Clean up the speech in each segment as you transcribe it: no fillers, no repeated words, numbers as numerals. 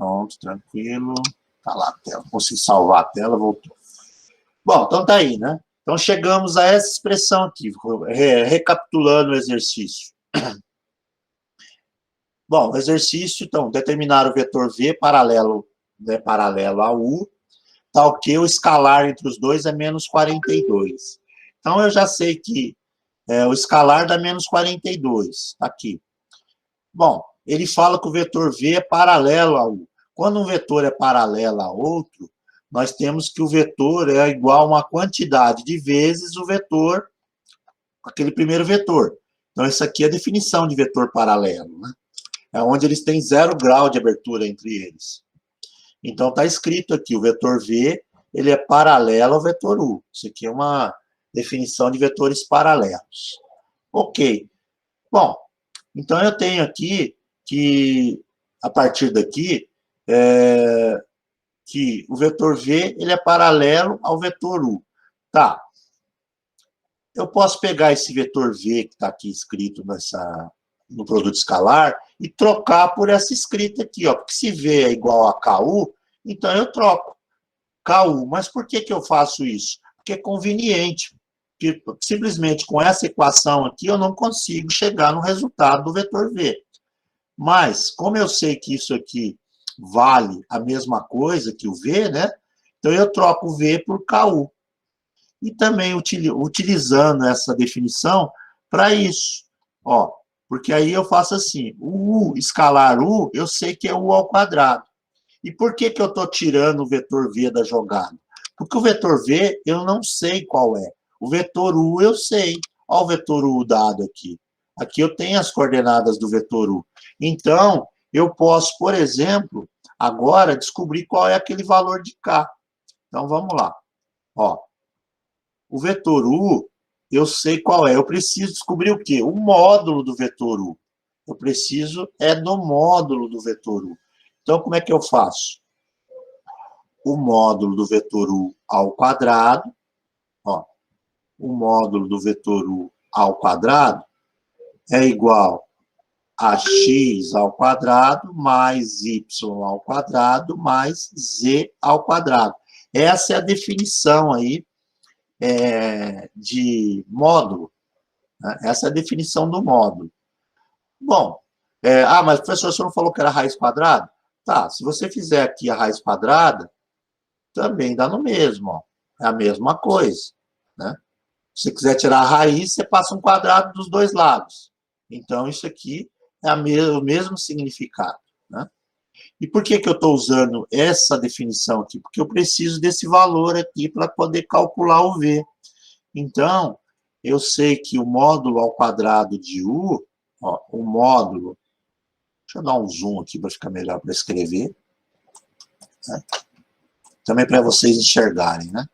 Pronto, tranquilo. Tá lá a tela. Consegui salvar a tela, voltou. Bom, então tá aí, né? Então chegamos a essa expressão aqui, recapitulando o exercício. Bom, o exercício, então, determinar o vetor V paralelo, né, paralelo a U, tal que o escalar entre os dois é menos 42. Então, eu já sei que o escalar dá menos 42, tá aqui. Bom, ele fala que o vetor V é paralelo a U. Quando um vetor é paralelo a outro, nós temos que o vetor é igual a uma quantidade de vezes o vetor, aquele primeiro vetor. Então, essa aqui é a definição de vetor paralelo, né? É onde eles têm 0 grau de abertura entre eles. Então, está escrito aqui, o vetor V, ele é paralelo ao vetor U. Isso aqui é uma definição de vetores paralelos. Ok. Bom, então eu tenho aqui que, a partir daqui, que o vetor V, ele é paralelo ao vetor U. Tá. Eu posso pegar esse vetor V, que está aqui escrito no produto escalar, e trocar por essa escrita aqui, ó. Porque se V é igual a KU, então eu troco KU. Mas por que eu faço isso? Porque é conveniente. Porque simplesmente com essa equação aqui eu não consigo chegar no resultado do vetor V. Mas, como eu sei que isso aqui vale a mesma coisa que o V, né? Então eu troco o V por KU. E também utilizando essa definição para isso. Ó, porque aí eu faço assim, o U, escalar U, eu sei que é U ao quadrado. E por que eu estou tirando o vetor V da jogada? Porque o vetor V eu não sei qual é. O vetor U eu sei. Olha o vetor U dado aqui. Aqui eu tenho as coordenadas do vetor U. Então, eu posso, por exemplo, agora descobrir qual é aquele valor de K. Então, vamos lá. Ó, o vetor U, eu sei qual é. Eu preciso descobrir o quê? O módulo do vetor U. Eu preciso do módulo do vetor U. Então, como é que eu faço? O módulo do vetor U ao quadrado, ó, o módulo do vetor U ao quadrado é igual a x ao quadrado mais y ao quadrado mais z ao quadrado. Essa é a definição aí de módulo. Né? Essa é a definição do módulo. Bom, mas professor, você não falou que era raiz quadrada? Tá, se você fizer aqui a raiz quadrada, também dá no mesmo, ó. É a mesma coisa, né? Se você quiser tirar a raiz, você passa um quadrado dos dois lados. Então, isso aqui é o mesmo significado, né? E por que eu estou usando essa definição aqui? Porque eu preciso desse valor aqui para poder calcular o V. Então, eu sei que o módulo ao quadrado de U, ó, o módulo, deixa eu dar um zoom aqui para ficar melhor para escrever, né? Também para vocês enxergarem, né?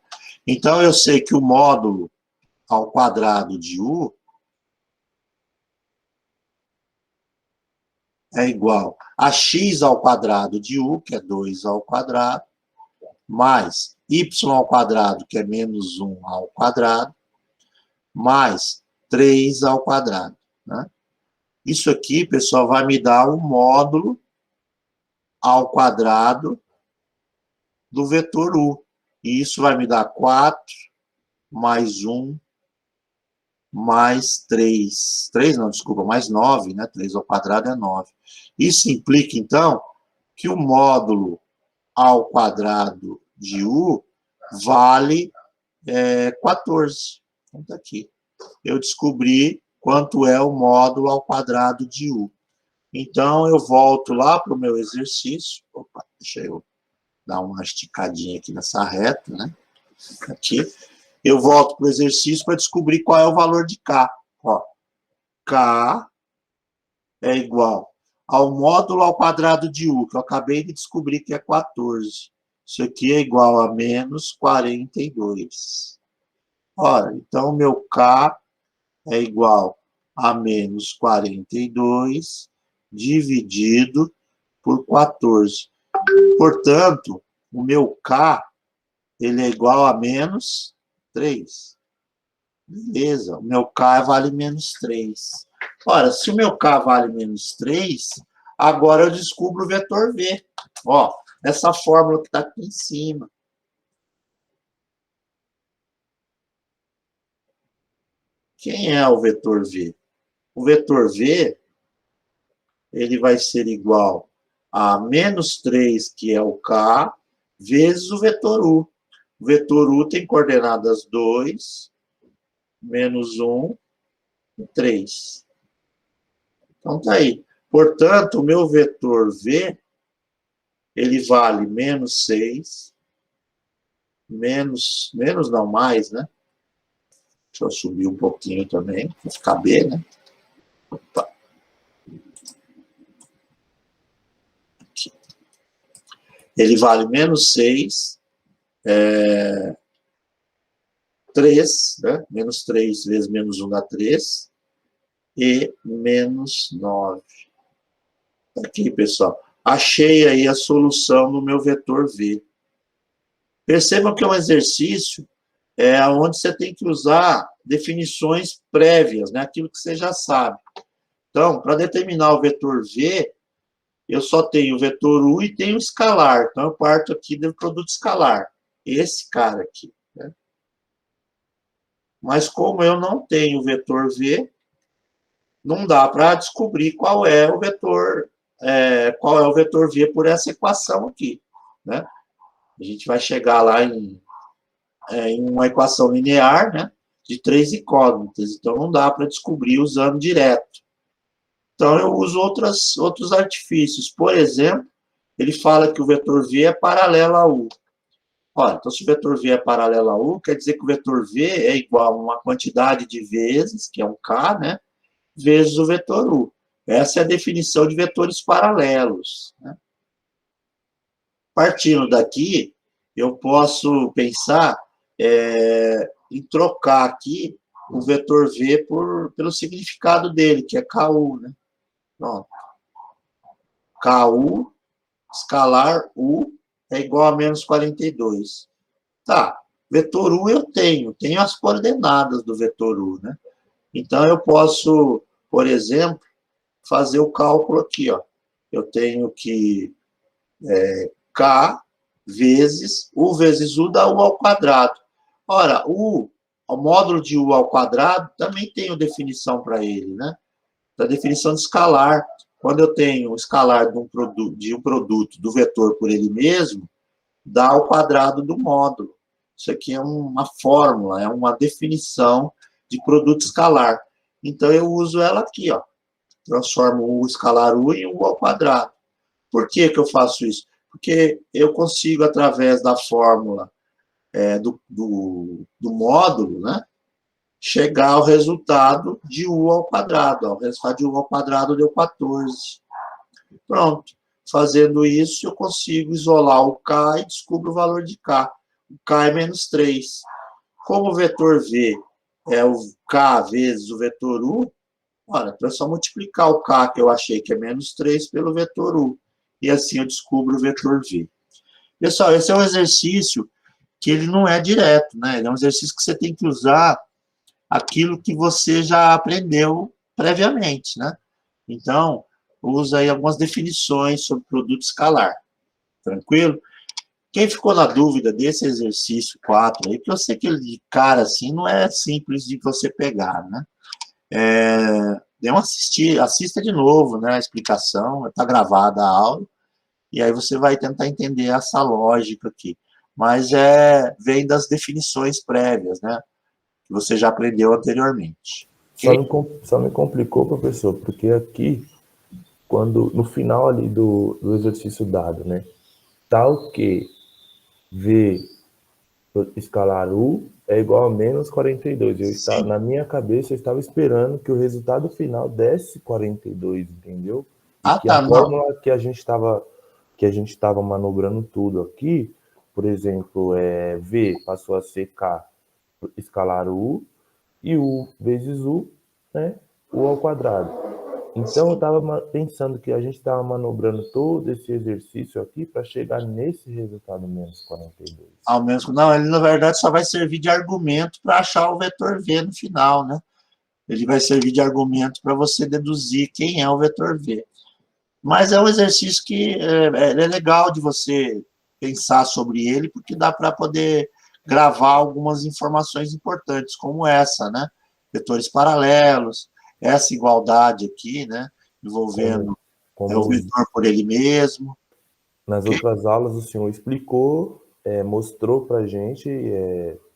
Então, eu sei que o módulo ao quadrado de U é igual a x ao quadrado de U, que é 2 ao quadrado, mais y ao quadrado, que é menos 1 ao quadrado, mais 3 ao quadrado, né? Isso aqui, pessoal, vai me dar o módulo ao quadrado do vetor U. E isso vai me dar 4 mais 1 mais 3. 3 não, desculpa, mais 9, né? 3 ao quadrado é 9. Isso implica, então, que o módulo ao quadrado de U vale 14. Então, tá aqui. Eu descobri quanto é o módulo ao quadrado de U. Então, eu volto lá para o meu exercício. Opa, deixa eu dar uma esticadinha aqui nessa reta, né? Aqui. Eu volto para o exercício para descobrir qual é o valor de K. Ó, K é igual ao módulo ao quadrado de U, que eu acabei de descobrir que é 14. Isso aqui é igual a menos 42. Ora, então o meu K é igual a menos 42 dividido por 14. Portanto, o meu K ele é igual a menos 3. Beleza, o meu K vale menos 3. Ora, se o meu K vale menos 3, Agora eu descubro o vetor V. Ó, essa fórmula que está aqui em cima. Quem é o vetor V? O vetor V, ele vai ser igual a menos 3, que é o K, vezes o vetor U. O vetor U tem coordenadas 2, menos 1 e 3. Então, tá aí. Portanto, o meu vetor V, ele vale menos 6, menos não, mais, né? Deixa eu subir um pouquinho também, para ficar B, né? Opa. Aqui. Ele vale menos 6, 3, né? Menos 3 vezes menos 1 dá 3, e menos 9. Aqui, pessoal. Achei aí a solução do meu vetor V. Percebam que é um exercício onde você tem que usar definições prévias, né? Aquilo que você já sabe. Então, para determinar o vetor V, eu só tenho o vetor U e tenho o escalar. Então, eu parto aqui do produto escalar. Esse cara aqui. Né? Mas como eu não tenho o vetor V, não dá para descobrir qual é o vetor V por essa equação aqui. Né? A gente vai chegar lá em uma equação linear, né, de 3 incógnitas. Então, não dá para descobrir usando direto. Então, eu uso outros artifícios. Por exemplo, ele fala que o vetor V é paralelo a U. Olha, então, se o vetor V é paralelo a U, quer dizer que o vetor V é igual a uma quantidade de vezes, que é um K, né, vezes o vetor U. Essa é a definição de vetores paralelos. Né? Partindo daqui, eu posso pensar em trocar aqui o vetor V pelo significado dele, que é KU. Né? Pronto. KU, escalar U, é igual a menos 42. Tá, vetor U eu tenho as coordenadas do vetor U. Né? Então, eu posso, por exemplo, fazer o cálculo aqui. Ó. Eu tenho que K vezes U dá U ao quadrado. Ora, o módulo de U ao quadrado também tem definição para ele, né? Da definição de escalar. Quando eu tenho o escalar de um produto do vetor por ele mesmo, dá ao quadrado do módulo. Isso aqui é uma fórmula, é uma definição de produto escalar. Então, eu uso ela aqui, ó. Transformo o escalar U em U ao quadrado. Por que que eu faço isso? Porque eu consigo, através da fórmula do módulo, né, chegar ao resultado de U ao quadrado. Ó. O resultado de U ao quadrado deu 14. Pronto. Fazendo isso, eu consigo isolar o K e descubro o valor de K. O K é menos 3. Como o vetor V é o K vezes o vetor U, olha, então é só multiplicar o K, que eu achei que é menos 3, pelo vetor U. E assim eu descubro o vetor V. Pessoal, esse é um exercício que ele não é direto, né? Ele é um exercício que você tem que usar aquilo que você já aprendeu previamente, né? Então, usa aí algumas definições sobre produto escalar. Tranquilo? Quem ficou na dúvida desse exercício 4 aí, que eu sei que ele de cara assim não é simples de você pegar, né? Dê uma assista de novo, né? A explicação, está gravada a aula, e aí você vai tentar entender essa lógica aqui. Mas vem das definições prévias, né? Que você já aprendeu anteriormente. Só me complicou, professor, porque aqui, no final ali do exercício dado, né? Tal que V escalar U é igual a menos 42. Na minha cabeça, eu estava esperando que o resultado final desse 42, entendeu? E que a fórmula que a gente estava manobrando tudo aqui, por exemplo, V passou a ser K escalar U, e U vezes U, né? U ao quadrado. Então, eu estava pensando que a gente estava manobrando todo esse exercício aqui para chegar nesse resultado menos 42. Não, ele na verdade só vai servir de argumento para achar o vetor V no final, né? Ele vai servir de argumento para você deduzir quem é o vetor V. Mas é um exercício que é legal de você pensar sobre ele, porque dá para poder gravar algumas informações importantes, como essa, né? Vetores paralelos, essa igualdade aqui, né? Envolvendo o Como vetor por ele mesmo. nas outras aulas o senhor explicou, mostrou para a gente,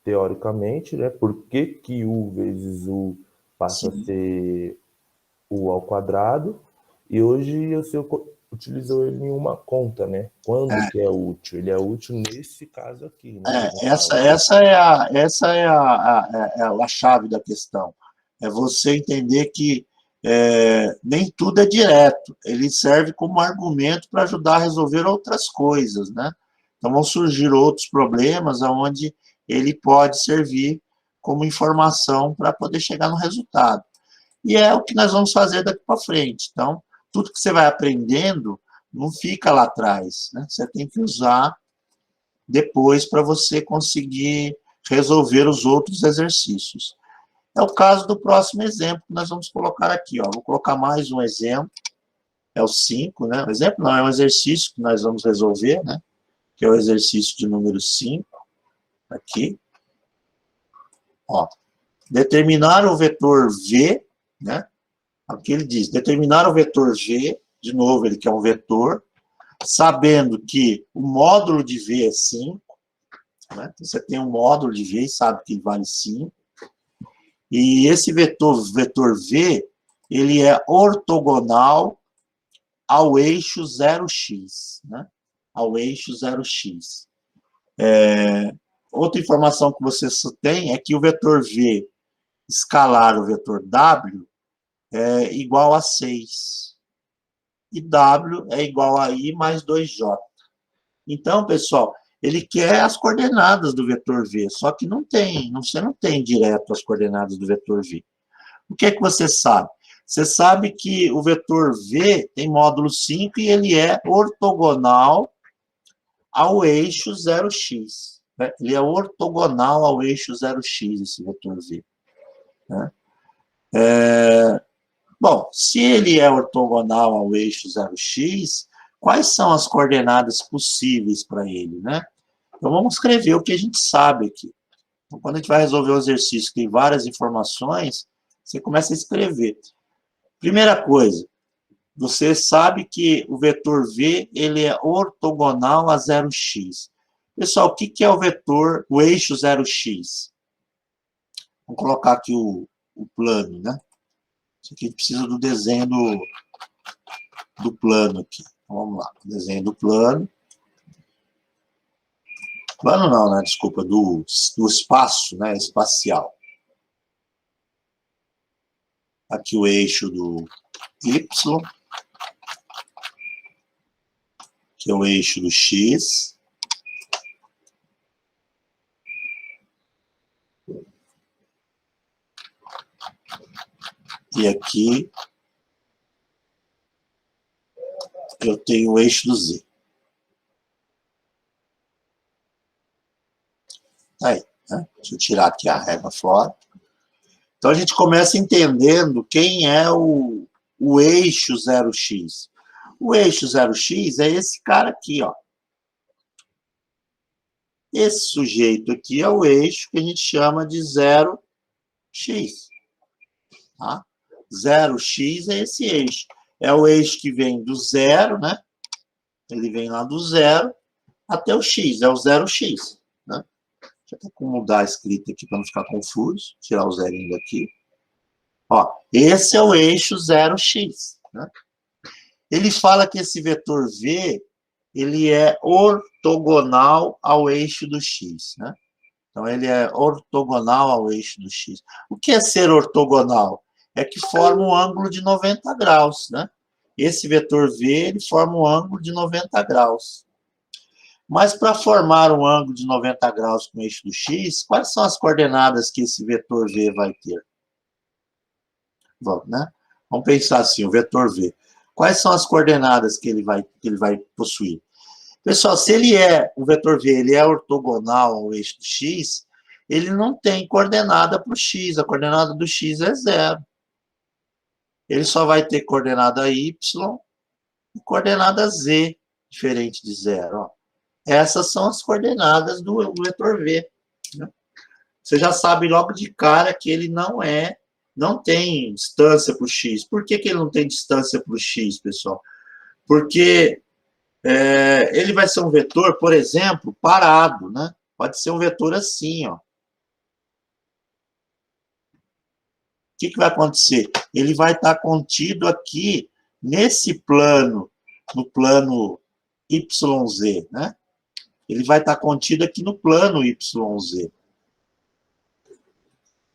teoricamente, né, por que que U vezes U passa a Sim. ser U ao quadrado, e hoje o senhor utilizou ele em uma conta, né? Quando que é útil? Ele é útil nesse caso aqui, né? Que a gente Essa, falou. a chave da questão. É você entender que nem tudo é direto. Ele serve como argumento para ajudar a resolver outras coisas, né? Então vão surgir outros problemas onde ele pode servir como informação para poder chegar no resultado. E é o que nós vamos fazer daqui para frente. Então, tudo que você vai aprendendo não fica lá atrás, né? Você tem que usar depois para você conseguir resolver os outros exercícios. É o caso do próximo exemplo que nós vamos colocar aqui. Ó. Vou colocar mais um exemplo, é o 5, né? O exemplo não, é um exercício que nós vamos resolver, né? Que é o exercício de número 5, aqui. Ó, determinar o vetor V, né? Aqui ele diz, determinar o vetor V, de novo, ele quer um vetor, sabendo que o módulo de V é 5, né? Então, você tem um módulo de V e sabe que ele vale 5. E esse vetor V, ele é ortogonal ao eixo 0x, né? Ao eixo 0x. Outra informação que você tem é que o vetor V escalar o vetor W é igual a 6. E W é igual a I mais 2J. Então, pessoal, ele quer as coordenadas do vetor V, só que você não tem direto as coordenadas do vetor V. O que é que você sabe? Você sabe que o vetor V tem módulo 5 e ele é ortogonal ao eixo 0x. Né? Ele é ortogonal ao eixo 0x, esse vetor V. Né? Bom, se ele é ortogonal ao eixo 0x, quais são as coordenadas possíveis para ele, né? Então, vamos escrever o que a gente sabe aqui. Então, quando a gente vai resolver o exercício que tem várias informações, você começa a escrever. Primeira coisa, você sabe que o vetor V ele é ortogonal a 0x. Pessoal, o que é o vetor, o eixo 0x? Vamos colocar aqui o plano, né? Isso aqui a gente precisa do desenho do plano aqui. Então, vamos lá, desenho do plano. Plano não, né? Desculpa, do espaço, né? Espacial. Aqui o eixo do Y, que é o eixo do X. E aqui eu tenho o eixo do Z. Aí, né? Deixa eu tirar aqui a régua fora. Então, a gente começa entendendo quem é o eixo 0x. O eixo 0x é esse cara aqui, ó. Esse sujeito aqui é o eixo que a gente chama de 0x. Tá? 0x é esse eixo. É o eixo que vem do zero, né? Ele vem lá do zero até o x, é o 0x. Né? Deixa eu até mudar a escrita aqui para não ficar confuso. Tirar o zerinho daqui. Ó, esse é o eixo 0x. Né? Ele fala que esse vetor V ele é ortogonal ao eixo do x. Né? Então, ele é ortogonal ao eixo do x. O que é ser ortogonal? É que forma um ângulo de 90 graus. Né? Esse vetor V ele forma um ângulo de 90 graus. Mas para formar um ângulo de 90 graus com o eixo do x, quais são as coordenadas que esse vetor V vai ter? Vamos, né? Vamos pensar assim, o vetor V. Quais são as coordenadas que ele vai possuir? Pessoal, se o vetor V ele é ortogonal ao eixo do x, ele não tem coordenada para o x. A coordenada do x é 0. Ele só vai ter coordenada y e coordenada z, diferente de 0. Ó. Essas são as coordenadas do vetor v. Né? Você já sabe logo de cara que ele não tem distância para o x. Por que ele não tem distância para o x, pessoal? Porque ele vai ser um vetor, por exemplo, parado, né? Pode ser um vetor assim, ó. O que vai acontecer? Ele vai estar contido aqui nesse plano, no plano YZ, né? Ele vai estar contido aqui no plano YZ.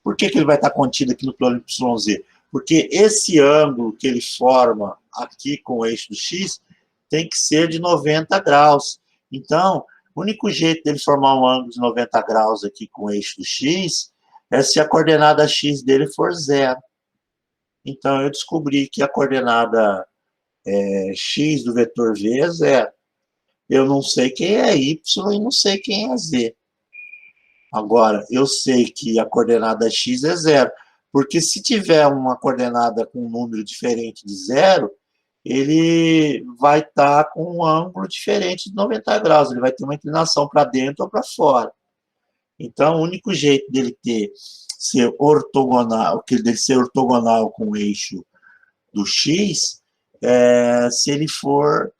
Por que ele vai estar contido aqui no plano YZ? Porque esse ângulo que ele forma aqui com o eixo do x tem que ser de 90 graus. Então, o único jeito dele formar um ângulo de 90 graus aqui com o eixo do x é se a coordenada x dele for 0. Então, eu descobri que a coordenada x do vetor v é 0. Eu não sei quem é y e não sei quem é z. Agora, eu sei que a coordenada x é 0, porque se tiver uma coordenada com um número diferente de 0, ele vai estar com um ângulo diferente de 90 graus, ele vai ter uma inclinação para dentro ou para fora. Então, o único jeito dele ser ortogonal com o eixo do x é se ele for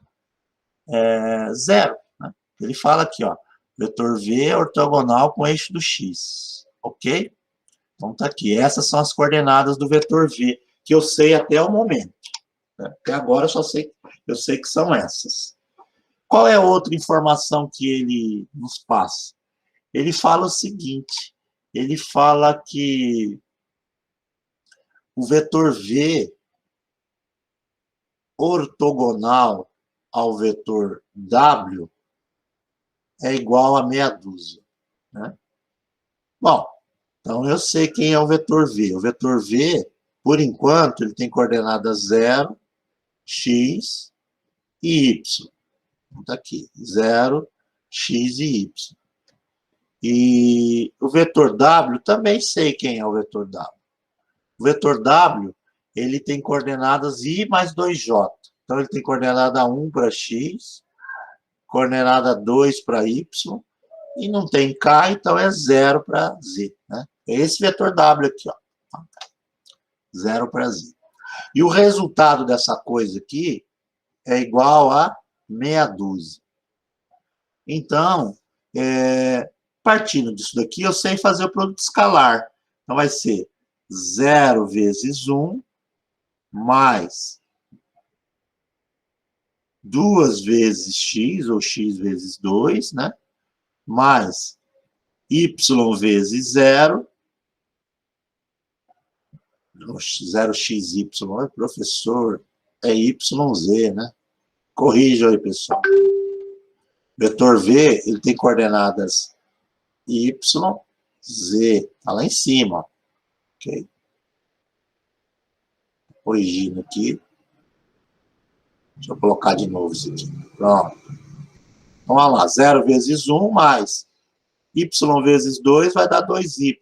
0. Né? Ele fala aqui, ó, vetor v é ortogonal com o eixo do x. Ok? Então, tá aqui. Essas são as coordenadas do vetor v, que eu sei até o momento. Né? Até agora eu sei que são essas. Qual é a outra informação que ele nos passa? Ele fala o seguinte, ele fala que o vetor v ortogonal ao vetor w é igual a meia dúzia. Né? Bom, então eu sei quem é o vetor v. O vetor v, por enquanto, ele tem coordenadas 0, x e y. Está aqui, 0, x e y. E o vetor w, também sei quem é o vetor w. O vetor w, ele tem coordenadas i mais 2j. Então, ele tem coordenada 1 para x, coordenada 2 para y, e não tem k, então é 0 para z. Né? É esse vetor w aqui, ó. 0 para z. E o resultado dessa coisa aqui é igual a meia dúzia. Então, partindo disso daqui, eu sei fazer o produto escalar. Então, vai ser 0 vezes 1 mais 2 vezes x, ou x vezes 2, né? Mais y vezes 0. 0xy, professor, é yz, né? Corrija aí, pessoal. Vetor v, ele tem coordenadas y, z, tá lá em cima, ok? Corrigindo aqui. Deixa eu colocar de novo isso aqui. Pronto. Então, vamos lá, 0 vezes 1 mais y vezes 2 vai dar 2y,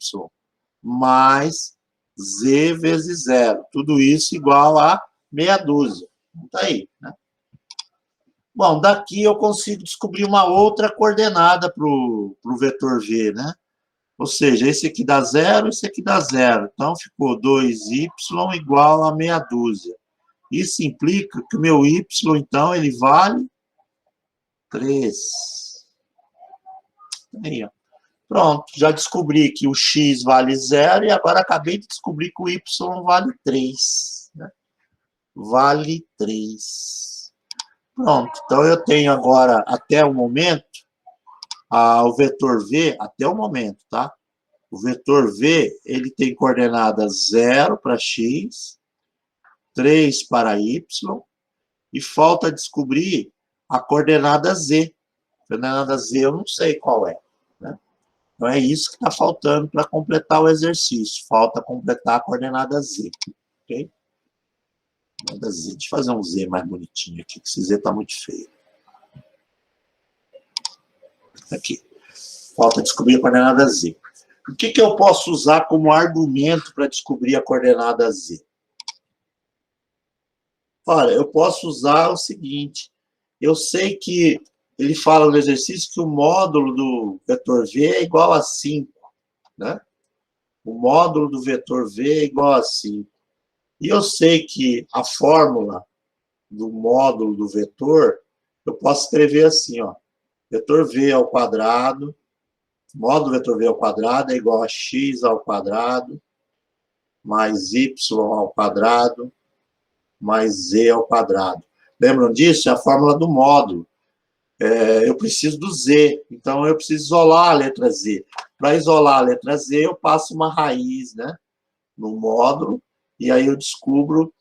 mais z vezes 0. Tudo isso igual a meia dúzia. Tá aí, né? Bom, daqui eu consigo descobrir uma outra coordenada para o vetor v, né? Ou seja, esse aqui dá 0, esse aqui dá 0. Então, ficou 2y igual a meia dúzia. Isso implica que o meu y, então, ele vale 3. Aí, ó. Pronto, já descobri que o x vale 0 e agora acabei de descobrir que o y vale 3. Né? Vale 3. Pronto, então eu tenho agora, até o momento, o vetor v, até o momento, tá? O vetor v, ele tem coordenadas 0 para x, 3 para y, e falta descobrir a coordenada z. A coordenada z eu não sei qual é. Né? Então é isso que está faltando para completar o exercício. Falta completar a coordenada z. Ok? Deixa eu fazer um z mais bonitinho aqui, que esse z está muito feio. Aqui. Falta descobrir a coordenada z. O que eu posso usar como argumento para descobrir a coordenada z? Olha, eu posso usar o seguinte, eu sei que ele fala no exercício que o módulo do vetor V é igual a 5, né? O módulo do vetor V é igual a 5. E eu sei que a fórmula do módulo do vetor, eu posso escrever assim, ó, vetor V ao quadrado, módulo vetor V ao quadrado é igual a x ao quadrado, mais y ao quadrado, mais z ao quadrado. Lembram disso? É a fórmula do módulo. Eu preciso do z, então eu preciso isolar a letra z. Para isolar a letra z, eu passo uma raiz, né, no módulo, e aí eu descubro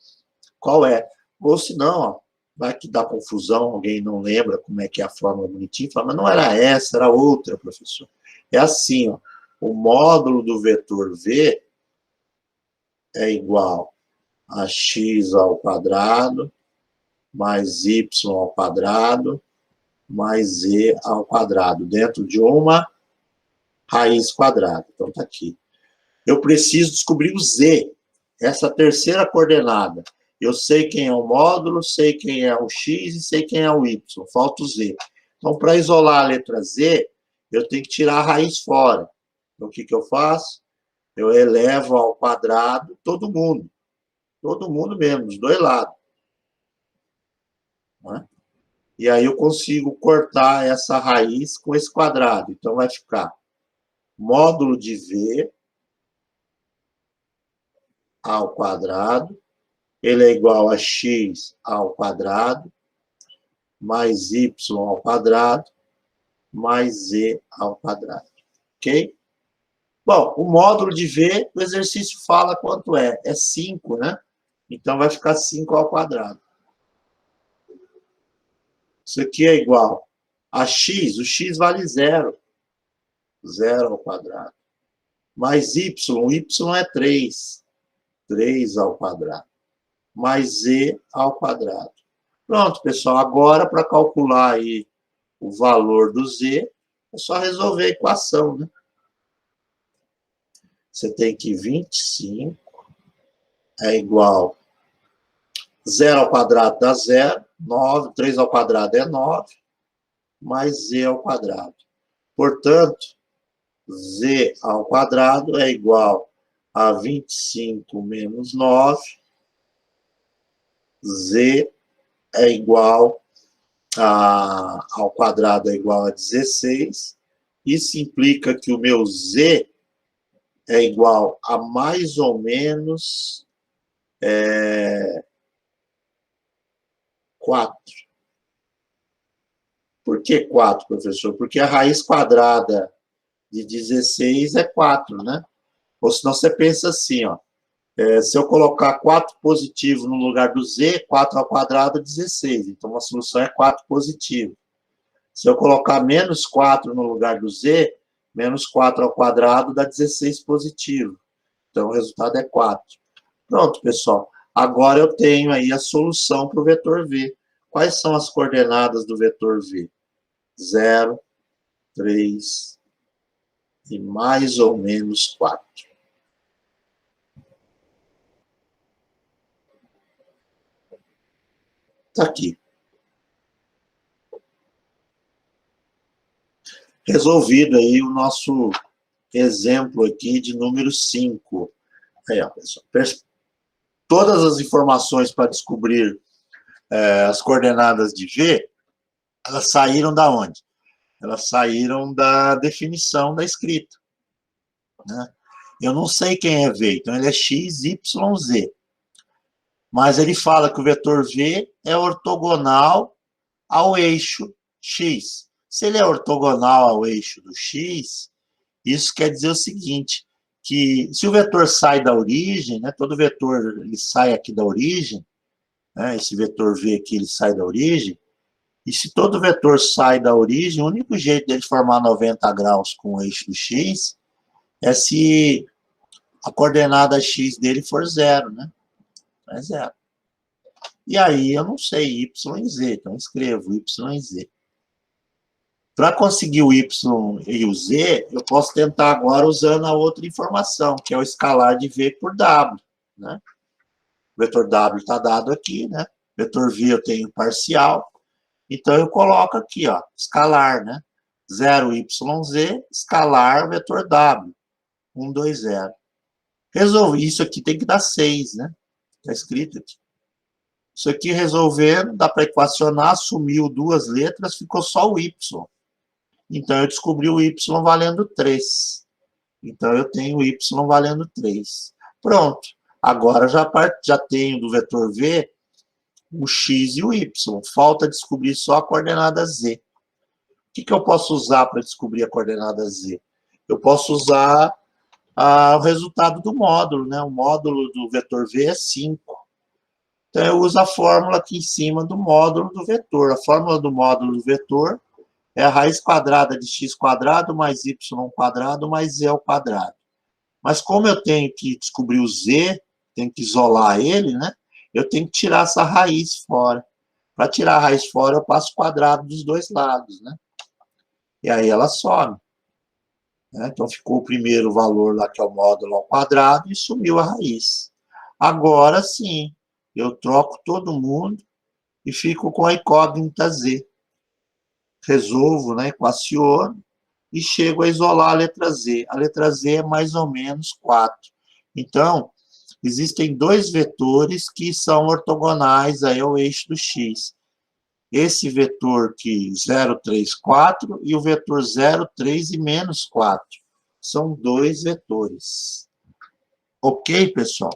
qual é. Ou se não, ó, vai que dá confusão, alguém não lembra como é que é a fórmula bonitinha, fala, mas não era essa, era outra, professor. É assim, ó, o módulo do vetor V é igual a x ao quadrado, mais y ao quadrado, mais z ao quadrado, dentro de uma raiz quadrada. Então, está aqui. Eu preciso descobrir o z, essa terceira coordenada. Eu sei quem é o módulo, sei quem é o x e sei quem é o y. Falta o z. Então, para isolar a letra z, eu tenho que tirar a raiz fora. Então, o que eu faço? Eu elevo ao quadrado todo mundo. Todo mundo mesmo, dos dois lados. Né? E aí eu consigo cortar essa raiz com esse quadrado. Então, vai ficar módulo de V ao quadrado, ele é igual a x ao quadrado, mais y ao quadrado, mais z ao quadrado. Ok? Bom, o módulo de V, o exercício fala quanto é. É 5, né? Então, vai ficar 5 ao quadrado. Isso aqui é igual a x, o x vale 0. 0 ao quadrado. Mais y, o y é 3. 3 ao quadrado. Mais z ao quadrado. Pronto, pessoal. Agora, para calcular aí o valor do z, é só resolver a equação, né? Você tem que 25 é igual 0 ao quadrado dá 0, 9, 3 ao quadrado é 9, mais z ao quadrado. Portanto, z ao quadrado é igual a 25 menos 9, z é igual ao quadrado é igual a 16. Isso implica que o meu z é igual a mais ou menos 4. Por que 4, professor? Porque a raiz quadrada de 16 é 4, né? Ou senão você pensa assim, ó. Se eu colocar 4 positivo no lugar do z, 4 ao quadrado é 16. Então, a solução é 4 positivo. Se eu colocar menos 4 no lugar do z, menos 4 ao quadrado dá 16 positivo. Então, o resultado é 4. Pronto, pessoal. Agora eu tenho aí a solução para o vetor V. Quais são as coordenadas do vetor V? 0, 3 e mais ou menos 4. Está aqui. Resolvido aí o nosso exemplo aqui de número 5. Aí, ó, pessoal. Todas as informações para descobrir as coordenadas de V, elas saíram da onde? Elas saíram da definição da escrita. Né? Eu não sei quem é V, então ele é x, y, z. Mas ele fala que o vetor V é ortogonal ao eixo x. Se ele é ortogonal ao eixo do x, isso quer dizer o seguinte, que se o vetor sai da origem, né, todo vetor ele sai aqui da origem, né, esse vetor V aqui ele sai da origem, e se todo vetor sai da origem, o único jeito dele formar 90 graus com o eixo do x é se a coordenada x dele for 0, né? É 0. E aí eu não sei y e z, então eu escrevo y e z. Para conseguir o y e o z, eu posso tentar agora usando a outra informação, que é o escalar de v por w. Né? O vetor w está dado aqui, né? Vetor V eu tenho parcial. Então, eu coloco aqui, ó, escalar, né? 0YZ, escalar, vetor W. 1, 2, 0. Resolvi. Isso aqui tem que dar 6, né? Está escrito aqui. Isso aqui resolvendo, dá para equacionar, sumiu duas letras, ficou só o Y. Então, eu descobri o Y valendo 3. Então, eu tenho o Y valendo 3. Pronto. Agora, já tenho do vetor V o X e o Y. Falta descobrir só a coordenada Z. O que eu posso usar para descobrir a coordenada Z? Eu posso usar o resultado do módulo, né? O módulo do vetor V é 5. Então, eu uso a fórmula aqui em cima do módulo do vetor. A fórmula do módulo do vetor é a raiz quadrada de x quadrado mais y quadrado mais z ao quadrado. Mas como eu tenho que descobrir o z, tenho que isolar ele, né? Eu tenho que tirar essa raiz fora. Para tirar a raiz fora, eu passo o quadrado dos dois lados, né? E aí ela some. Né? Então, ficou o primeiro valor lá, que é o módulo ao quadrado, e sumiu a raiz. Agora sim, eu troco todo mundo e fico com a incógnita z. Resolvo, né, equaciono, e chego a isolar a letra z. A letra z é mais ou menos 4. Então, existem dois vetores que são ortogonais aí ao eixo do x. Esse vetor aqui, 0, 3, 4, e o vetor 0, 3 e menos 4. São dois vetores. Ok, pessoal?